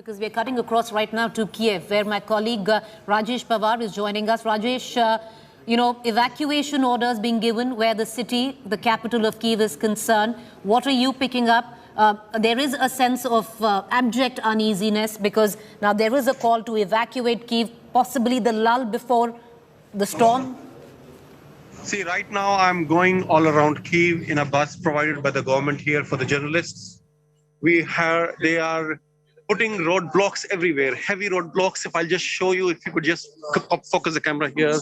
because we're cutting across right now to Kyiv, where my colleague Rajesh Pawar is joining us. Rajesh, evacuation orders being given where the city, the capital of Kyiv is concerned. What are you picking up? There is a sense of abject uneasiness because now there is a call to evacuate Kyiv, possibly the lull before the storm. See, right now I'm going all around Kyiv in a bus provided by the government here for the journalists. They are putting roadblocks everywhere, heavy roadblocks. If I'll just show you, if you could just focus the camera here.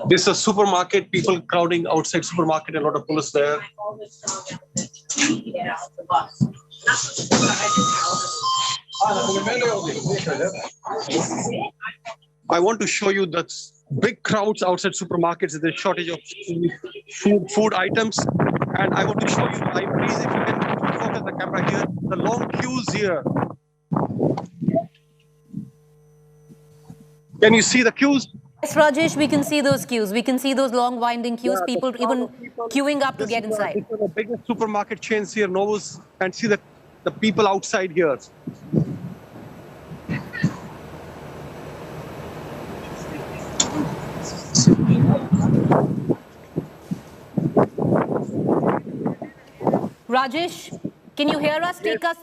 This is a supermarket, people crowding outside supermarket, a lot of police there. I want to show you that big crowds outside supermarkets. There's a shortage of food items. And I want to show you, please, if you can focus the camera here, the long queues here. Can you see the queues? Yes, Rajesh, we can see those queues. We can see those long winding queues, people even queuing up to get inside. These are the biggest supermarket chains here, Novus, and see the people outside here. Rajesh, can you hear us? Take us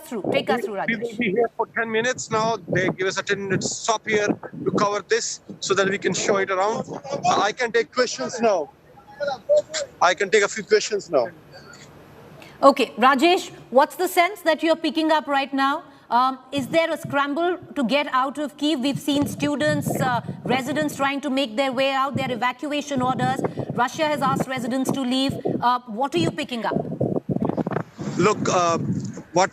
through. Take us through, Rajesh. We will be here for 10 minutes now. They give us a 10-minute stop here to cover this so that we can show it around. I can take questions now. I can take a few questions now. Okay, Rajesh, what's the sense that you're picking up right now? Is there a scramble to get out of Kyiv? We've seen students, residents trying to make their way out. There are evacuation orders. Russia has asked residents to leave. What are you picking up? Look,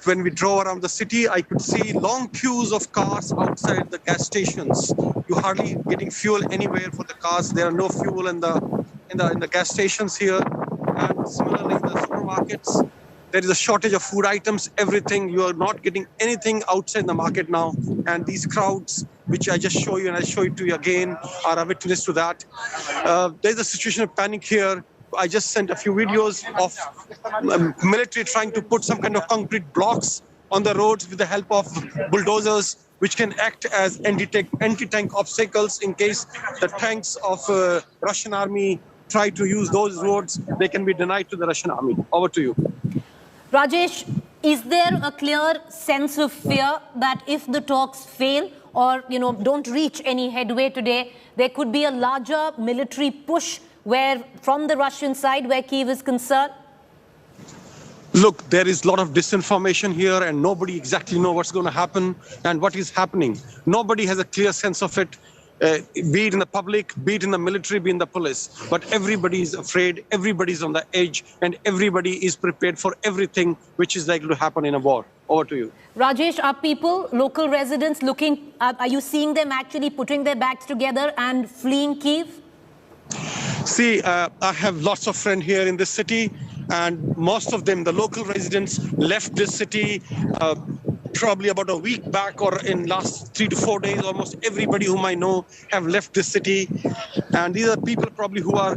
when we drove around the city, I could see long queues of cars outside the gas stations. You're hardly getting fuel anywhere for the cars. There are no fuel in the gas stations here. And similarly, in the supermarkets, there is a shortage of food items, everything. You are not getting anything outside the market now. And these crowds, which I just show you and I'll show it to you again, are a witness to that. There's a situation of panic here. I just sent a few videos of military trying to put some kind of concrete blocks on the roads with the help of bulldozers, which can act as anti-tank obstacles in case the tanks of Russian army try to use those roads. They can be denied to the Russian army. Over to you. Rajesh, is there a clear sense of fear that if the talks fail or, don't reach any headway today, there could be a larger military push from the Russian side where Kyiv is concerned? Look, there is a lot of disinformation here and nobody exactly knows what's going to happen and what is happening. Nobody has a clear sense of it, be it in the public, be it in the military, be in the police. But everybody is afraid, everybody is on the edge, and everybody is prepared for everything which is likely to happen in a war. Over to you. Rajesh, are people, local residents looking, are you seeing them actually putting their bags together and fleeing Kyiv? See, I have lots of friends here in this city, and most of them, the local residents, left this city probably about a week back or in last 3 to 4 days. Almost everybody whom I know have left this city. And these are people probably who are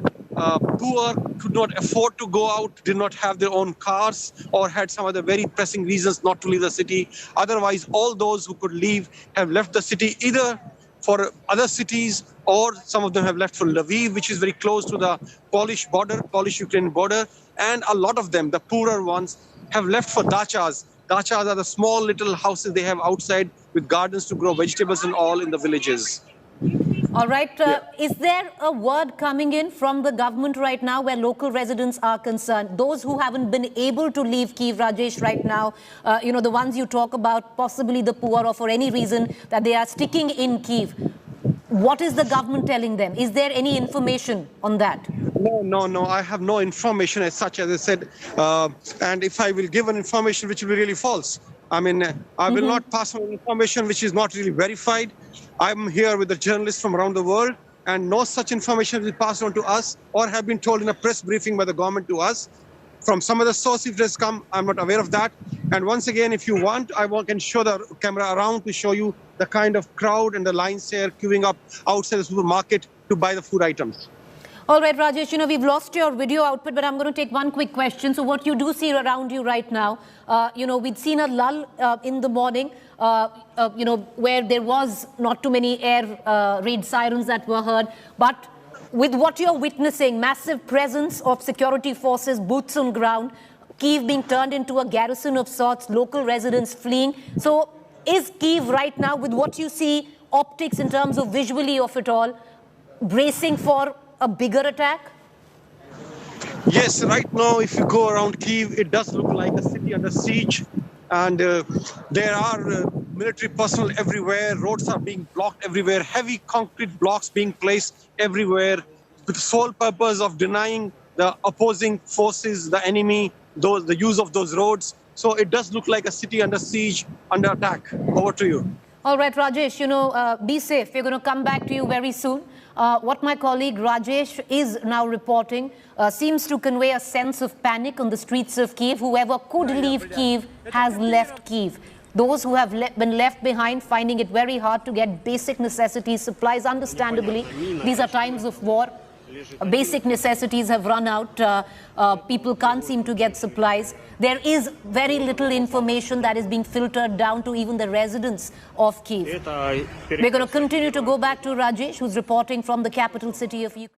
poor, could not afford to go out, did not have their own cars, or had some other very pressing reasons not to leave the city. Otherwise, all those who could leave have left the city either for other cities, or some of them have left for Lviv, which is very close to the Polish-Ukrainian border. And a lot of them, the poorer ones, have left for dachas. Dachas are the small little houses they have outside with gardens to grow vegetables and all in the villages. All right. Is there a word coming in from the government right now where local residents are concerned? Those who haven't been able to leave Kyiv, Rajesh, right now, the ones you talk about, possibly the poor or for any reason that they are sticking in Kyiv. What is the government telling them? Is there any information on that? No. I have no information as such, as I said. And if I will give an information which will be really false, I mean, I will not pass on information which is not really verified. I'm here with the journalists from around the world, and no such information will be passed on to us or have been told in a press briefing by the government to us. From some other source, if it has come, I'm not aware of that. And once again, if you want, I can show the camera around to show you the kind of crowd and the lines here queuing up outside the supermarket to buy the food items. All right, Rajesh, we've lost your video output, but I'm going to take one quick question. So what you do see around you right now, we'd seen a lull in the morning, where there was not too many air raid sirens that were heard. But with what you're witnessing, massive presence of security forces, boots on ground, Kyiv being turned into a garrison of sorts, local residents fleeing. So is Kyiv right now, with what you see, optics in terms of visually of it all, bracing for a bigger attack? Yes, right now, if you go around Kyiv, it does look like a city under siege. And there are military personnel everywhere. Roads are being blocked everywhere. Heavy concrete blocks being placed everywhere with the sole purpose of denying the opposing forces, the enemy, the use of those roads. So it does look like a city under siege, under attack. Over to you. All right, Rajesh, be safe. We're going to come back to you very soon. What my colleague Rajesh is now reporting seems to convey a sense of panic on the streets of Kyiv. Whoever could leave Kyiv has left Kyiv. Those who have been left behind finding it very hard to get basic necessities, supplies, understandably. These are times of war. Basic necessities have run out. People can't seem to get supplies. There is very little information that is being filtered down to even the residents of Kyiv. We're going to continue to go back to Rajesh, who's reporting from the capital city of Ukraine.